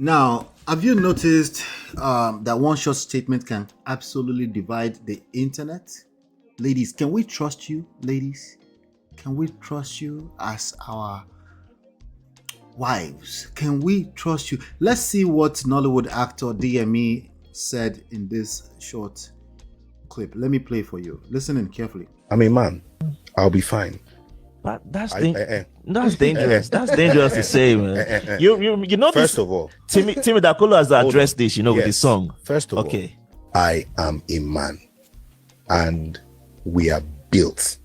Now, have you noticed that one short statement can absolutely divide the internet? Ladies, can we trust you? Ladies, can we trust you as our wives? Can we trust you? Let's see what Nollywood actor DME said in this short clip. Let me play for you. Listen in carefully. I'm a man. I'll be fine. But that's dangerous. That's dangerous to say, man. You know. First of all, Timmy Dakolo has addressed this, with the song. First of all, I am a man, and we are built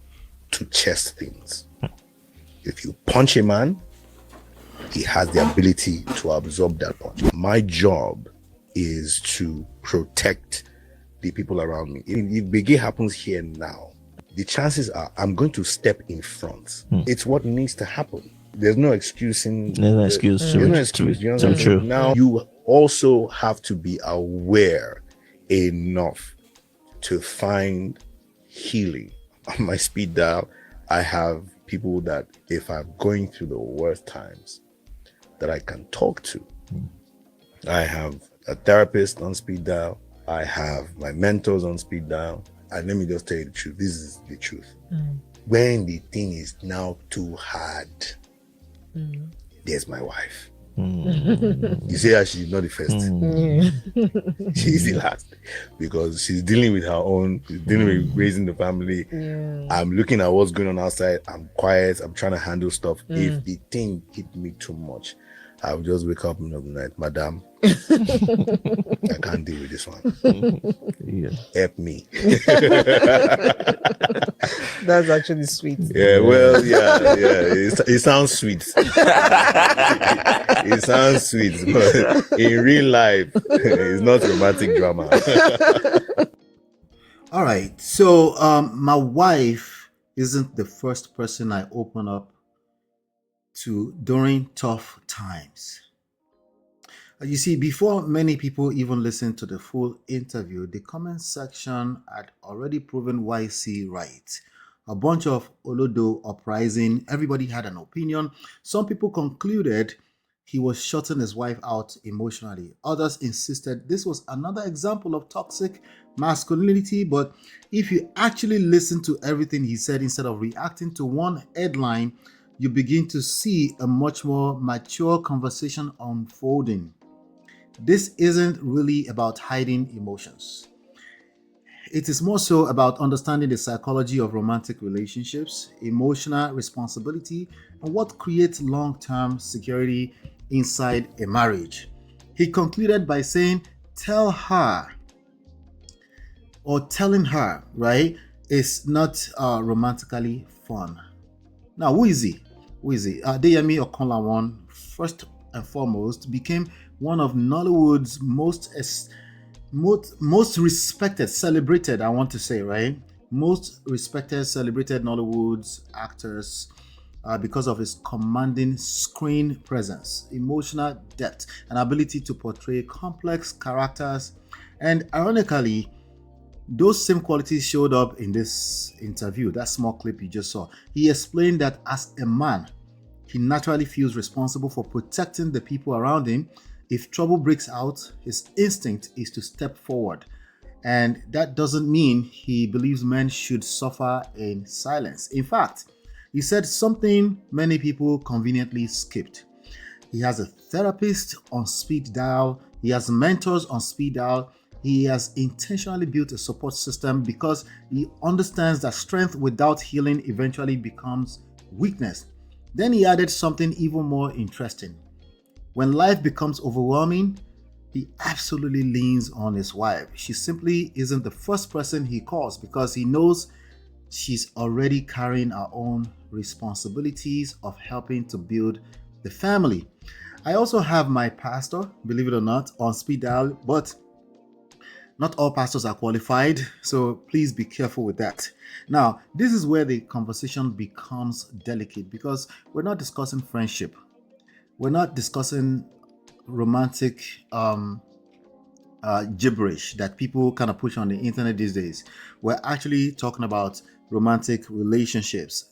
to chest things. If you punch a man, he has the ability to absorb that punch. My job is to protect the people around me. If Biggie happens here now, the chances are I'm going to step in front. It's what needs to happen. There's no excusing. There's no excuse. There's no excuse. You know what I'm saying? Now you also have to be aware enough to find healing. On my speed dial, I have people that if I'm going through the worst times, that I can talk to. I have a therapist on speed dial. I have my mentors on speed dial. And let me just tell you the truth. This is the truth. When the thing is now too hard, there's my wife. You see how she's not the first. She's the last. Because she's dealing with her own, she's dealing with raising the family. I'm looking at what's going on outside. I'm quiet. I'm trying to handle stuff. If the thing hit me too much, I'll just wake up in the middle of the night. Madam, I can't deal with this one. Help me. That's actually sweet. Yeah, well, yeah. It sounds sweet. It sounds sweet, but in real life, it's not romantic drama. All right. So my wife isn't the first person I open up to during tough times. You see, before many people even listened to the full interview, the comment section had already proven YC right. A bunch of Olodo Uprising, everybody had an opinion. Some people concluded he was shutting his wife out emotionally. Others insisted this was another example of toxic masculinity. But if you actually listen to everything he said instead of reacting to one headline, you begin to see a much more mature conversation unfolding. This isn't really about hiding emotions. It is more so about understanding the psychology of romantic relationships, emotional responsibility, and what creates long-term security inside a marriage. He concluded by saying, tell her, or telling her, right, is not romantically fun. Now, who is he? DEYEMI OKANLAWON, first and foremost, became one of Nollywood's most respected, celebrated, I want to say, right? Most respected, celebrated Nollywood's actors because of his commanding screen presence, emotional depth, and ability to portray complex characters. And ironically, those same qualities showed up in this interview, that small clip you just saw. He explained that as a man, he naturally feels responsible for protecting the people around him. If trouble breaks out, his instinct is to step forward. And that doesn't mean he believes men should suffer in silence. In fact, he said something many people conveniently skipped. He has a therapist on speed dial. He has mentors on speed dial. He has intentionally built a support system because he understands that strength without healing eventually becomes weakness. Then he added something even more interesting. When life becomes overwhelming, he absolutely leans on his wife. She simply isn't the first person he calls because he knows she's already carrying her own responsibilities of helping to build the family. I also have my pastor, believe it or not, on speed dial, but not all pastors are qualified, so please be careful with that. Now, this is where the conversation becomes delicate because we're not discussing friendship. We're not discussing romantic gibberish that people kind of push on the internet these days. We're actually talking about romantic relationships.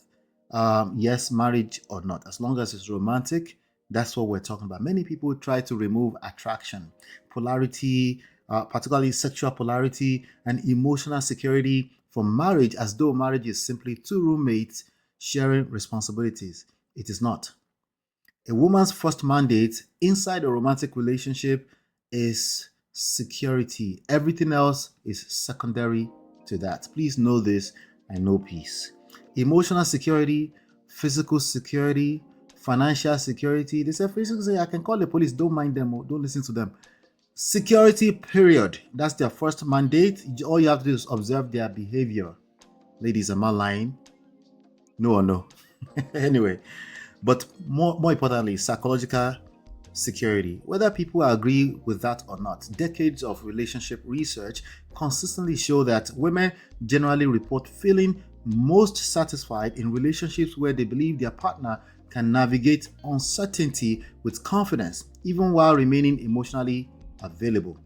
Yes, marriage or not. As long as it's romantic, That's what we're talking about. Many people try to remove attraction, polarity, particularly sexual polarity, and emotional security from marriage as though marriage is simply two roommates sharing responsibilities. It is not. A woman's first mandate inside a romantic relationship is security. Everything else is secondary to that. Please know this and know peace. Emotional security, physical security, financial security. They say physical security, I can call the police, don't mind them, or don't listen to them. Security, period. That's their first mandate. All you have to do is observe their behavior. Ladies, am I lying? No or no? Anyway, but more importantly, psychological security. Whether people agree with that or not, decades of relationship research consistently show that women generally report feeling most satisfied in relationships where they believe their partner can navigate uncertainty with confidence, even while remaining emotionally available.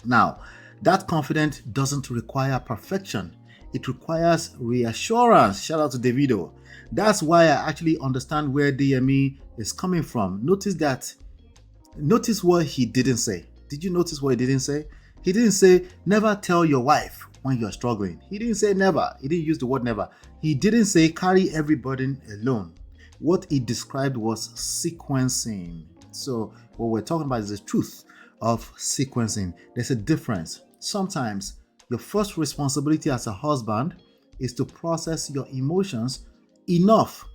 Now, that confidence doesn't require perfection. It requires reassurance. Shout out to Davido. That's why I actually understand where DME is coming from. Notice what he didn't say. Did you notice what he didn't say? He didn't say, never tell your wife when you're struggling. He didn't say never. He didn't use the word never. He didn't say carry every burden alone. What he described was sequencing. So what we're talking about is the truth of sequencing. There's a difference. Sometimes your first responsibility as a husband is to process your emotions enough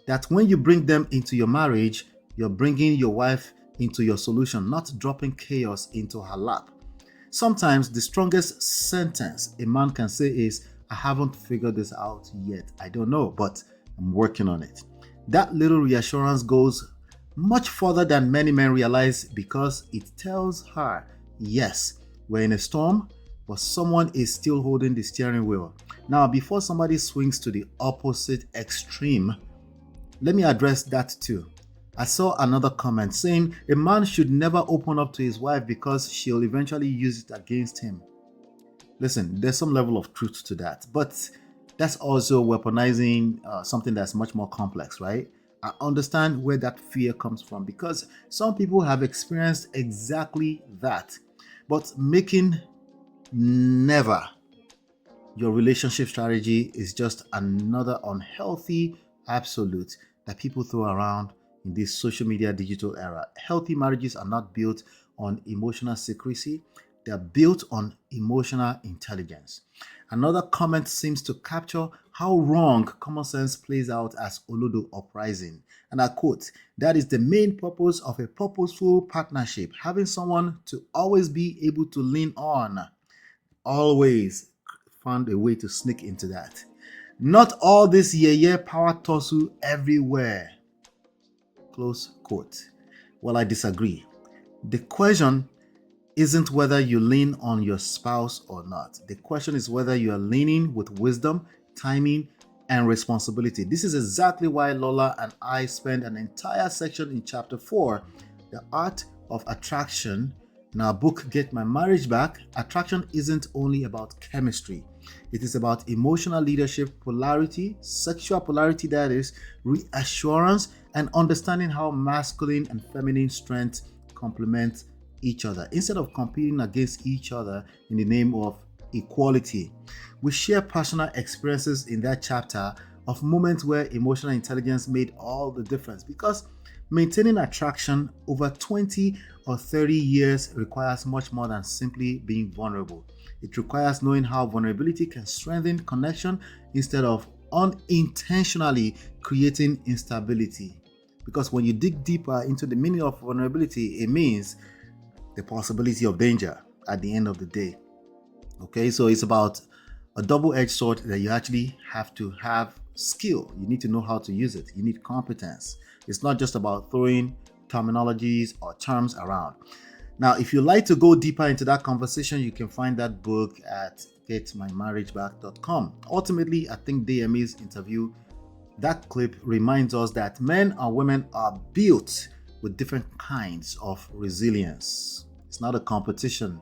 that when you bring them into your marriage, you're bringing your wife into your solution, not dropping chaos into her lap. Sometimes the strongest sentence a man can say is, I haven't figured this out yet. I don't know, but I'm working on it. That little reassurance goes much further than many men realize because it tells her, yes, we're in a storm, but someone is still holding the steering wheel. Now, before somebody swings to the opposite extreme, let me address that too. I saw another comment saying a man should never open up to his wife because she'll eventually use it against him. Listen, there's some level of truth to that, but that's also weaponizing something that's much more complex, right? I understand where that fear comes from because some people have experienced exactly that. But making never your relationship strategy is just another unhealthy absolute that people throw around in this social media digital era. Healthy marriages are not built on emotional secrecy, they're built on emotional intelligence. Another comment seems to capture how wrong common sense plays out as Olodo Uprising. And I quote, that is the main purpose of a purposeful partnership, having someone to always be able to lean on. Always found a way to sneak into that. Not all this power tussle everywhere. Close quote. Well, I disagree. The question isn't whether you lean on your spouse or not. The question is whether you are leaning with wisdom, timing, and responsibility. This is exactly why Lola and I spend an entire section in chapter 4, The Art of Attraction. In our book, Get My Marriage Back, attraction isn't only about chemistry. It is about emotional leadership, polarity, sexual polarity, that is, reassurance, and understanding how masculine and feminine strengths complement each other instead of competing against each other in the name of equality. We share personal experiences in that chapter of moments where emotional intelligence made all the difference because maintaining attraction over 20 or 30 years requires much more than simply being vulnerable. It requires knowing how vulnerability can strengthen connection instead of unintentionally creating instability. Because when you dig deeper into the meaning of vulnerability, it means the possibility of danger at the end of the day. Okay, so it's about a double-edged sword that you actually have to have skill. You need to know how to use it. You need competence. It's not just about throwing terminologies or terms around. Now, if you like to go deeper into that conversation, you can find that book at getmymarriageback.com. Ultimately, I think DME's interview, that clip reminds us that men and women are built with different kinds of resilience. It's not a competition.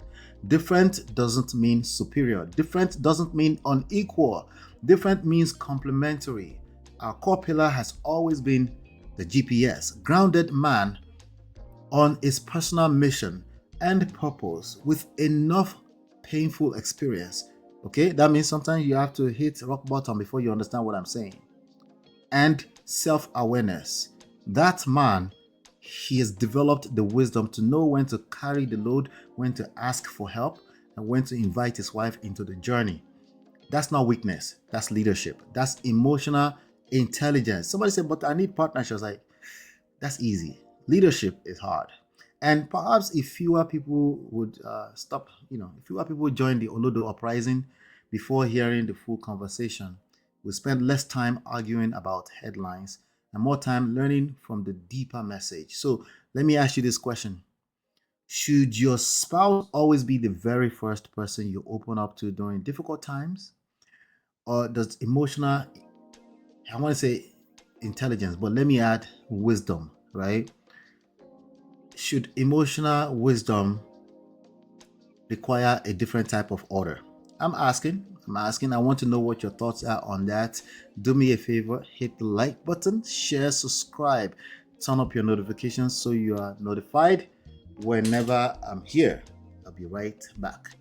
Different doesn't mean superior. Different doesn't mean unequal. Different means complementary. Our core pillar has always been the GPS, grounded man on his personal mission and purpose with enough painful experience. Okay, that means sometimes you have to hit rock bottom before you understand what I'm saying. And self-awareness. That man, he has developed the wisdom to know when to carry the load, when to ask for help, and when to invite his wife into the journey. That's not weakness, that's leadership. That's emotional intelligence. Somebody said, but I need partnerships. Like, that's easy. Leadership is hard. And perhaps if fewer people would if fewer people would join the Olodo Uprising before hearing the full conversation, we spend less time arguing about headlines and more time learning from the deeper message. So let me ask you this question. Should your spouse always be the very first person you open up to during difficult times? Or does emotional, I want to say intelligence, but let me add wisdom, right? Should emotional wisdom require a different type of order? I'm asking. I want to know what your thoughts are on that. Do me a favor, hit the like button, share, subscribe, turn up your notifications so you are notified whenever I'm here. I'll be right back.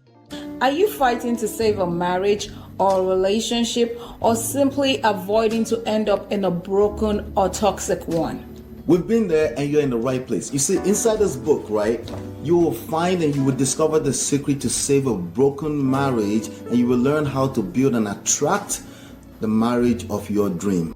Are you fighting to save a marriage or a relationship, or simply avoiding to end up in a broken or toxic one? We've been there and you're in the right place. You see, inside this book, right, you will find and you will discover the secret to save a broken marriage, and you will learn how to build and attract the marriage of your dream.